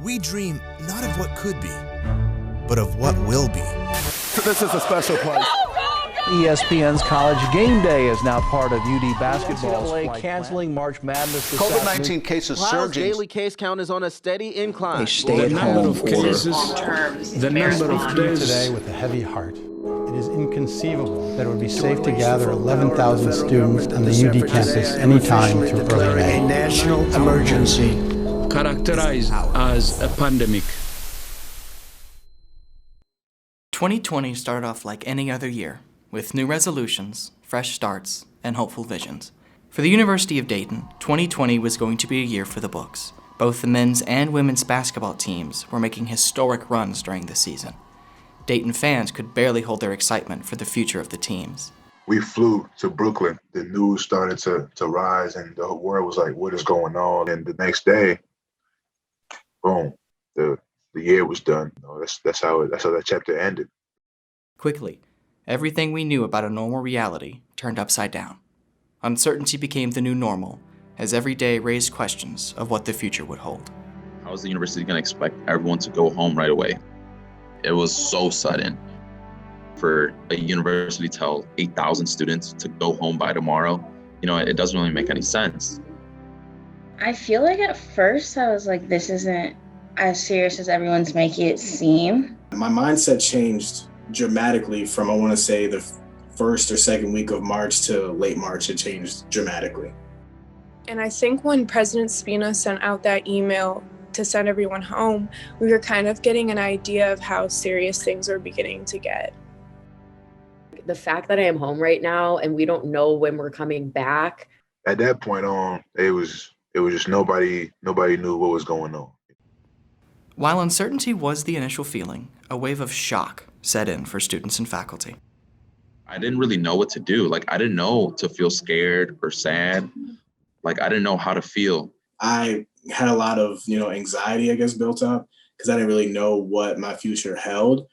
We dream not of what could be, but of what will be. This is a special place. ESPN's College Game Day is now part of UD basketball. NCAA canceling March Madness this COVID-19 cases surging. Daily case count is on a steady incline. The number of cases, the number of days. Today with a heavy heart. It is inconceivable that it would be safe to gather 11,000 students on the UD campus anytime through early May. A national emergency. Characterized as a pandemic. 2020 started off like any other year, with new resolutions, fresh starts, and hopeful visions. For the University of Dayton, 2020 was going to be a year for the books. Both the men's and women's basketball teams were making historic runs during the season. Dayton fans could barely hold their excitement for the future of the teams. We flew to Brooklyn. The news started to rise, and the whole world was like, what is going on? And the next day, boom, the year was done. That's how that chapter ended. Quickly, everything we knew about a normal reality turned upside down. Uncertainty became the new normal, as every day raised questions of what the future would hold. How is the university going to expect everyone to go home right away? It was so sudden. For a university to tell 8,000 students to go home by tomorrow, it doesn't really make any sense. I feel like at first I was like, this isn't as serious as everyone's making it seem. My mindset changed dramatically from, I want to say, the first or second week of March to late March. It changed dramatically. And I think when President Spina sent out that email to send everyone home, we were kind of getting an idea of how serious things were beginning to get. The fact that I am home right now and we don't know when we're coming back. At that point on, it was just nobody knew what was going on. While uncertainty was the initial feeling, a wave of shock set in for students and faculty. I didn't really know what to do. I didn't know to feel scared or sad. I didn't know how to feel. I had a lot of, anxiety, I guess, built up because I didn't really know what my future held.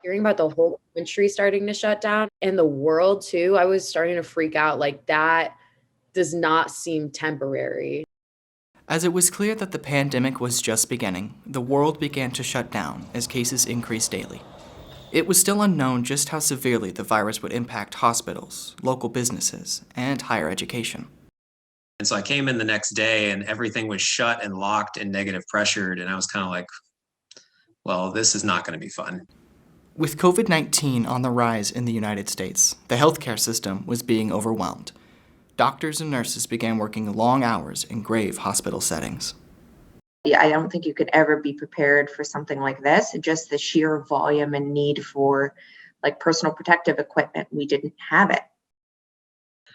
Hearing about the whole country starting to shut down and the world too, I was starting to freak out. That does not seem temporary. As it was clear that the pandemic was just beginning, the world began to shut down as cases increased daily. It was still unknown just how severely the virus would impact hospitals, local businesses, and higher education. And so I came in the next day and everything was shut and locked and negative pressured. And I was kind of like, well, this is not going to be fun. With COVID-19 on the rise in the United States, the healthcare system was being overwhelmed. Doctors and nurses began working long hours in grave hospital settings. I don't think you could ever be prepared for something like this. Just the sheer volume and need for personal protective equipment. We didn't have it.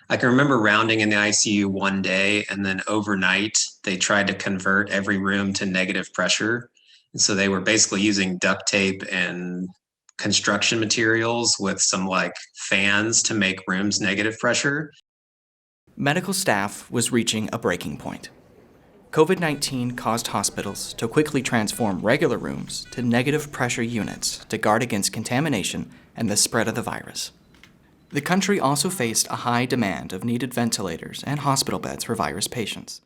I can remember rounding in the ICU one day, and then overnight, they tried to convert every room to negative pressure. And so they were basically using duct tape and construction materials with some fans to make rooms negative pressure. Medical staff was reaching a breaking point. COVID-19 caused hospitals to quickly transform regular rooms to negative pressure units to guard against contamination and the spread of the virus. The country also faced a high demand of needed ventilators and hospital beds for virus patients.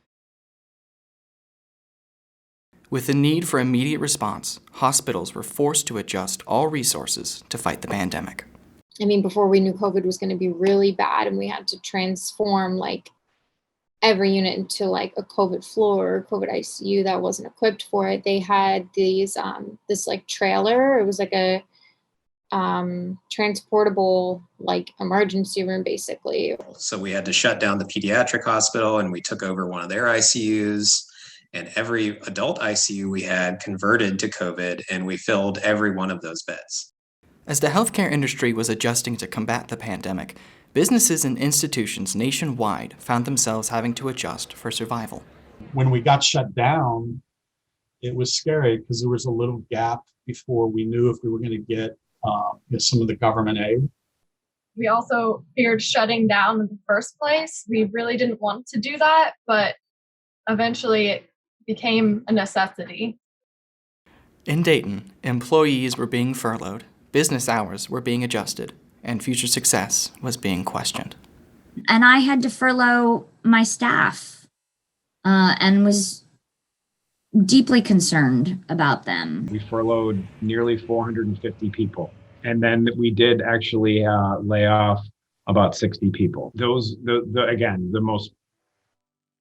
With the need for immediate response, hospitals were forced to adjust all resources to fight the pandemic. Before we knew COVID was going to be really bad and we had to transform every unit into a COVID floor or COVID ICU that wasn't equipped for it. They had these, this trailer. It was a transportable emergency room basically. So we had to shut down the pediatric hospital and we took over one of their ICUs, and every adult ICU we had converted to COVID, and we filled every one of those beds. As the healthcare industry was adjusting to combat the pandemic, businesses and institutions nationwide found themselves having to adjust for survival. When we got shut down, it was scary because there was a little gap before we knew if we were going to get some of the government aid. We also feared shutting down in the first place. We really didn't want to do that, but eventually it became a necessity. In Dayton, employees were being furloughed, business hours were being adjusted, and future success was being questioned. And I had to furlough my staff and was deeply concerned about them. We furloughed nearly 450 people. And then we did actually lay off about 60 people. Those, again, the most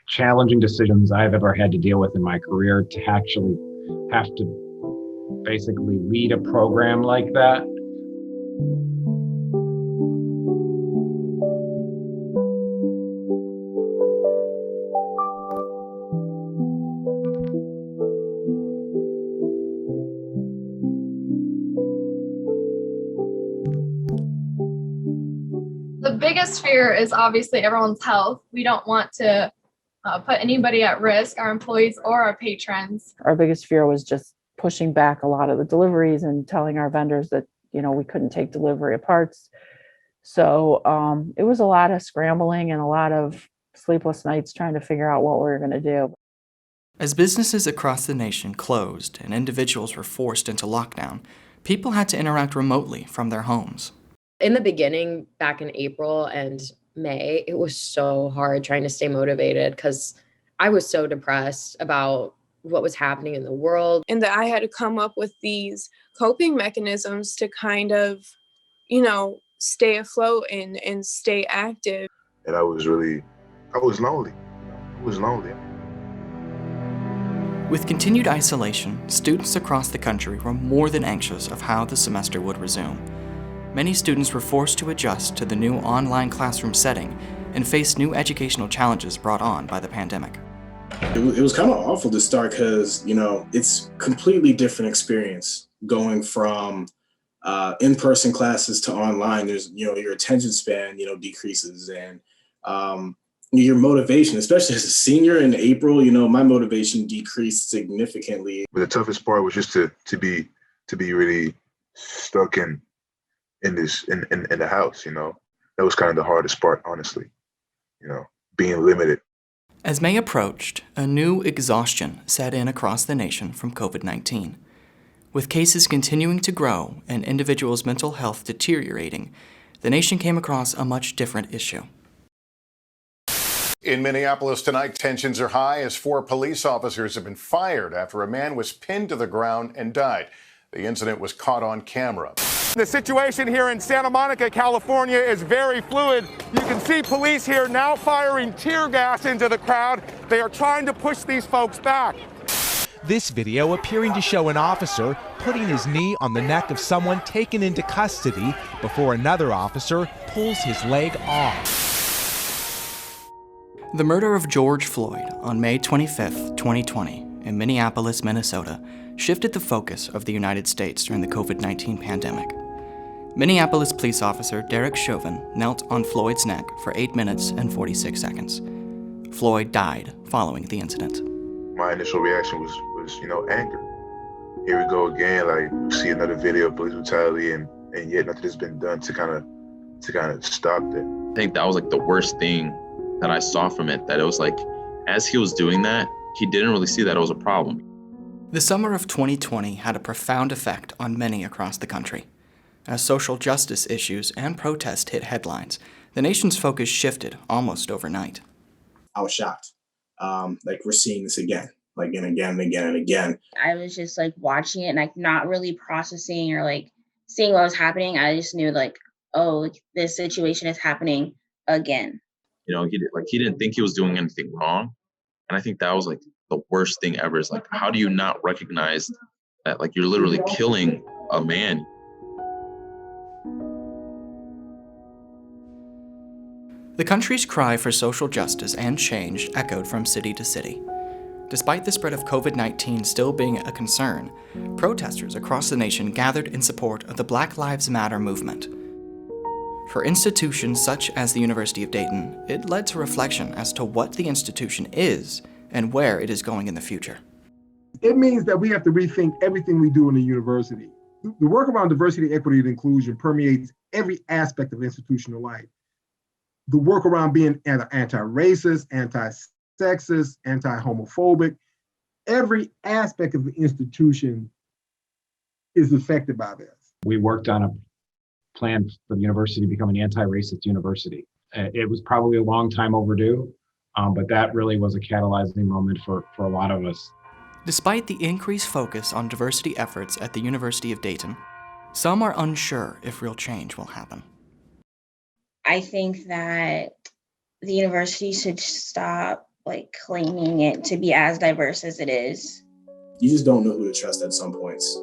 challenging decisions I've ever had to deal with in my career, to actually have to basically lead a program like that. The biggest fear is obviously everyone's health. We don't want to put anybody at risk, our employees or our patrons. Our biggest fear was just pushing back a lot of the deliveries and telling our vendors that, you know, we couldn't take delivery of parts. So it was a lot of scrambling and a lot of sleepless nights trying to figure out what we were going to do. As businesses across the nation closed and individuals were forced into lockdown, people had to interact remotely from their homes. In the beginning, back in April and May, it was so hard trying to stay motivated because I was so depressed about what was happening in the world. And that I had to come up with these coping mechanisms to kind of, you know, stay afloat and stay active. And I was lonely. I was lonely. With continued isolation, students across the country were more than anxious of how the semester would resume. Many students were forced to adjust to the new online classroom setting and face new educational challenges brought on by the pandemic. It was kind of awful to start because, you know, it's completely different experience going from in-person classes to online. There's, you know, your attention span, you know, decreases, and your motivation, especially as a senior in April, you know, my motivation decreased significantly. But the toughest part was just to be really stuck in the house, you know. That was kind of the hardest part, honestly, you know, being limited. As May approached, a new exhaustion set in across the nation from COVID-19. With cases continuing to grow and individuals' mental health deteriorating, the nation came across a much different issue. In Minneapolis tonight, tensions are high as 4 police officers have been fired after a man was pinned to the ground and died. The incident was caught on camera. The situation here in Santa Monica, California is very fluid. You can see police here now firing tear gas into the crowd. They are trying to push these folks back. This video appearing to show an officer putting his knee on the neck of someone taken into custody before another officer pulls his leg off. The murder of George Floyd on May 25, 2020, in Minneapolis, Minnesota, shifted the focus of the United States during the COVID-19 pandemic. Minneapolis police officer Derek Chauvin knelt on Floyd's neck for 8 minutes and 46 seconds. Floyd died following the incident. My initial reaction was, you know, anger. Here we go again, like you see another video of police brutality and yet nothing has been done to kind of stop that. I think that was like the worst thing that I saw from it, that it was like, as he was doing that, he didn't really see that it was a problem. The summer of 2020 had a profound effect on many across the country. As social justice issues and protests hit headlines, the nation's focus shifted almost overnight. I was shocked. Like, we're seeing this again, like, and again and again and again. I was just like watching it and like not really processing or like seeing what was happening. I just knew like, oh, like, this situation is happening again. You know, he didn't think he was doing anything wrong. And I think that was like the worst thing ever, is like, how do you not recognize that, like, you're literally killing a man? The country's cry for social justice and change echoed from city to city. Despite the spread of COVID-19 still being a concern, protesters across the nation gathered in support of the Black Lives Matter movement. For institutions such as the University of Dayton, it led to reflection as to what the institution is and where it is going in the future. It means that we have to rethink everything we do in the university. The work around diversity, equity, and inclusion permeates every aspect of institutional life. The work around being anti-racist, anti-sexist, anti-homophobic, every aspect of the institution is affected by this. We worked on a plan for the university to become an anti-racist university. It was probably a long time overdue, but that really was a catalyzing moment for a lot of us. Despite the increased focus on diversity efforts at the University of Dayton, some are unsure if real change will happen. I think that the university should stop claiming it to be as diverse as it is. You just don't know who to trust at some points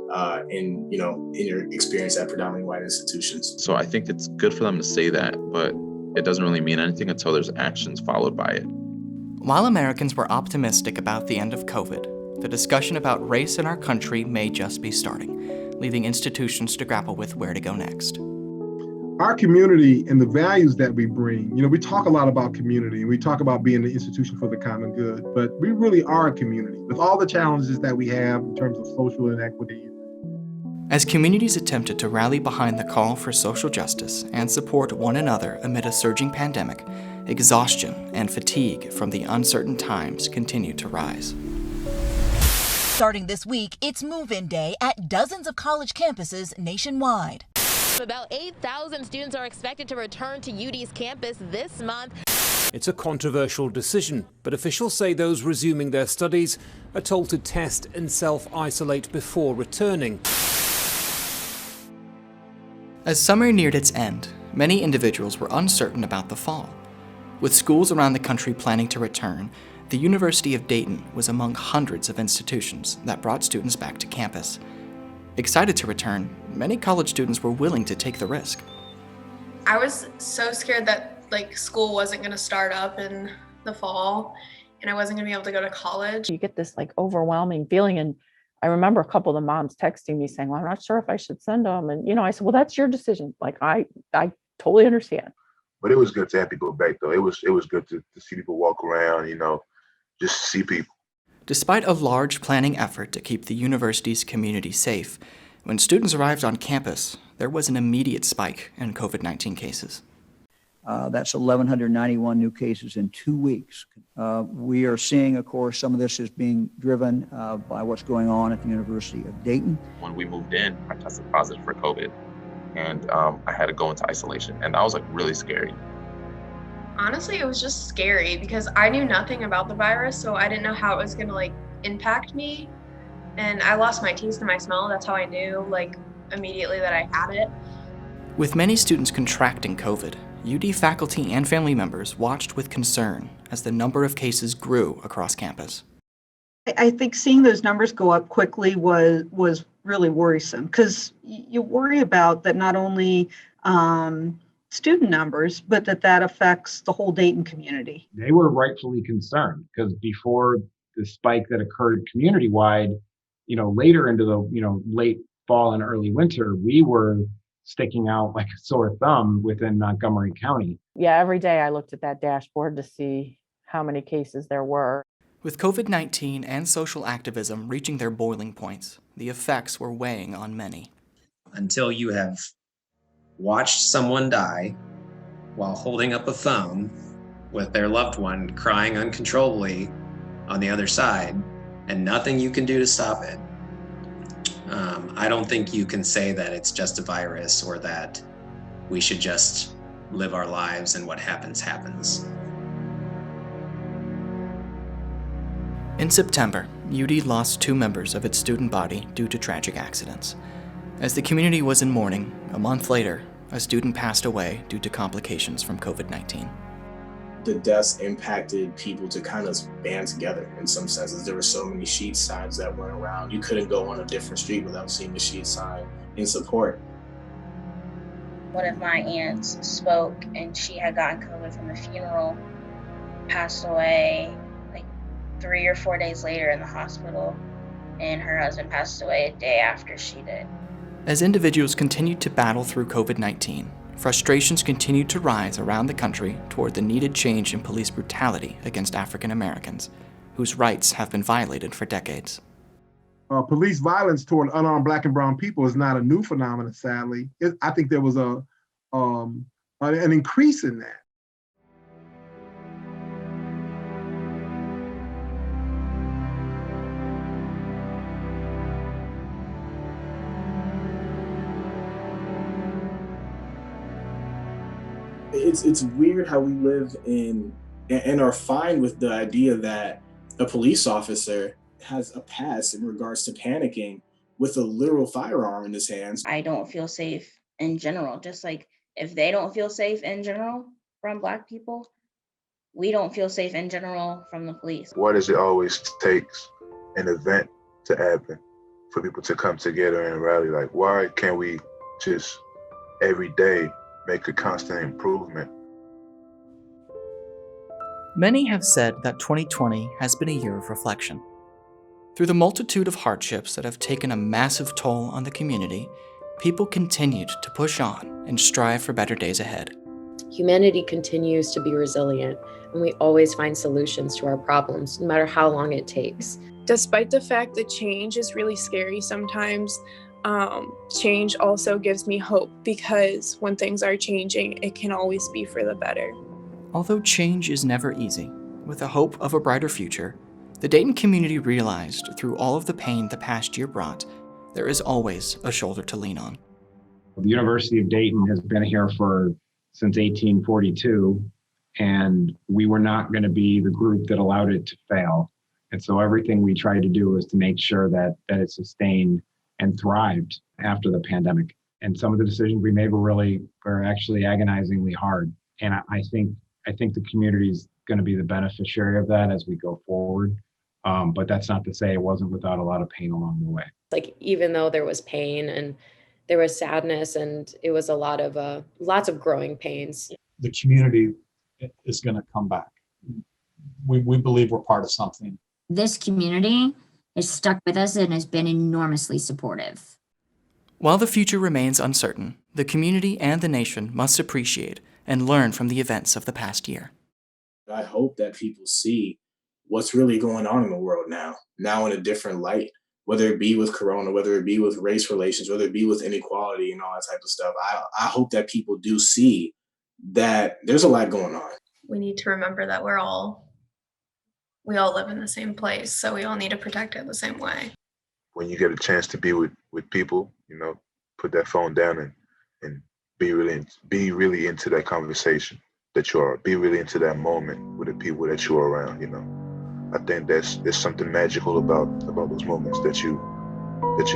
in your experience at predominantly white institutions. So I think it's good for them to say that, but it doesn't really mean anything until there's actions followed by it. While Americans were optimistic about the end of COVID, the discussion about race in our country may just be starting, leaving institutions to grapple with where to go next. Our community and the values that we bring, we talk a lot about community and we talk about being an institution for the common good, but we really are a community with all the challenges that we have in terms of social inequity. As communities attempted to rally behind the call for social justice and support one another amid a surging pandemic, exhaustion and fatigue from the uncertain times continue to rise. Starting this week, it's move-in day at dozens of college campuses nationwide. About 8,000 students are expected to return to UD's campus this month. It's a controversial decision, but officials say those resuming their studies are told to test and self-isolate before returning. As summer neared its end, many individuals were uncertain about the fall. With schools around the country planning to return, the University of Dayton was among hundreds of institutions that brought students back to campus. Excited to return, many college students were willing to take the risk. I was so scared that school wasn't going to start up in the fall and I wasn't going to be able to go to college. You get this overwhelming feeling. And I remember a couple of the moms texting me saying, well, I'm not sure if I should send them. And, I said, well, that's your decision. I totally understand. But it was good to have people back though. It was good to see people walk around, just see people. Despite a large planning effort to keep the university's community safe, when students arrived on campus, there was an immediate spike in COVID-19 cases. That's 1,191 new cases in 2 weeks. We are seeing, of course, some of this is being driven by what's going on at the University of Dayton. When we moved in, I tested positive for COVID, and I had to go into isolation, and that was really scary. Honestly, it was just scary because I knew nothing about the virus, so I didn't know how it was going to impact me. And I lost my taste and my smell. That's how I knew immediately that I had it. With many students contracting COVID, UD faculty and family members watched with concern as the number of cases grew across campus. I think seeing those numbers go up quickly was really worrisome because you worry about that not only student numbers, but that affects the whole Dayton community. They were rightfully concerned because before the spike that occurred community-wide, later into the, late fall and early winter, we were sticking out like a sore thumb within Montgomery County. Yeah, every day I looked at that dashboard to see how many cases there were. With COVID-19 and social activism reaching their boiling points, the effects were weighing on many. Until you have watched someone die while holding up a phone with their loved one crying uncontrollably on the other side and nothing you can do to stop it, I don't think you can say that it's just a virus or that we should just live our lives and what happens, happens. In September, UD lost 2 members of its student body due to tragic accidents. As the community was in mourning, a month later, a student passed away due to complications from COVID-19. The deaths impacted people to kind of band together in some senses. There were so many sheet signs that went around. You couldn't go on a different street without seeing the sheet sign in support. One of my aunts spoke and she had gotten COVID from the funeral, passed away 3 or 4 days later in the hospital, and her husband passed away a day after she did. As individuals continued to battle through COVID-19, frustrations continued to rise around the country toward the needed change in police brutality against African Americans, whose rights have been violated for decades. Police violence toward unarmed Black and brown people is not a new phenomenon, sadly. I think there was an increase in that. It's weird how we live in and are fine with the idea that a police officer has a past in regards to panicking with a literal firearm in his hands. I don't feel safe in general, just like if they don't feel safe in general from Black people, we don't feel safe in general from the police. Why does it always takes an event to happen for people to come together and rally? Like, why can't we just every day make a constant improvement? Many have said that 2020 has been a year of reflection. Through the multitude of hardships that have taken a massive toll on the community, people continued to push on and strive for better days ahead. Humanity continues to be resilient, and we always find solutions to our problems, no matter how long it takes. Despite the fact that change is really scary sometimes, change also gives me hope, because when things are changing, it can always be for the better. Although change is never easy, with the hope of a brighter future, the Dayton community realized through all of the pain the past year brought, there is always a shoulder to lean on. The University of Dayton has been here since 1842, and we were not going to be the group that allowed it to fail. And so everything we tried to do was to make sure that it sustained and thrived after the pandemic. And some of the decisions we made were actually agonizingly hard. And I think the community is going to be the beneficiary of that as we go forward. But that's not to say it wasn't without a lot of pain along the way. Like, even though there was pain and there was sadness, and it was a lot of lots of growing pains. The community is going to come back. We believe we're part of something. This community is stuck with us and has been enormously supportive. While the future remains uncertain, the community and the nation must appreciate and learn from the events of the past year. I hope that people see what's really going on in the world now in a different light, whether it be with Corona, whether it be with race relations, whether it be with inequality and all that type of stuff. I hope that people do see that there's a lot going on. We need to remember that we all live in the same place, so we all need to protect it the same way. When you get a chance to be with people, put that phone down and be really into that conversation that you are. Be really into that moment with the people that you're around, I think there's something magical about those moments that you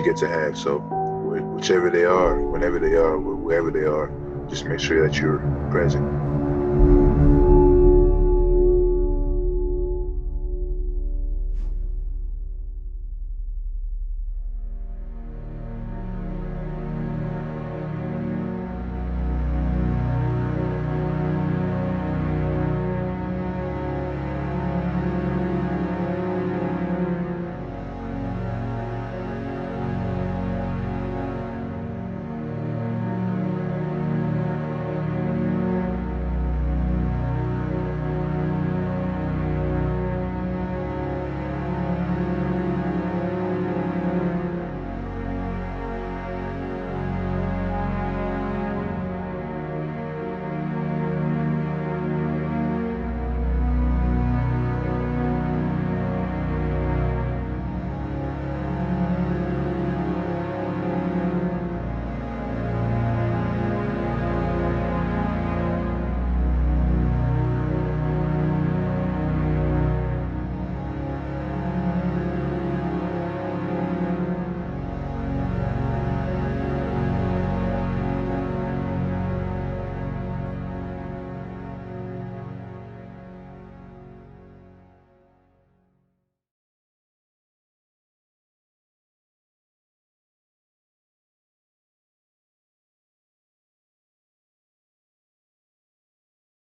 get to have. So whichever they are, whenever they are, wherever they are, just make sure that you're present.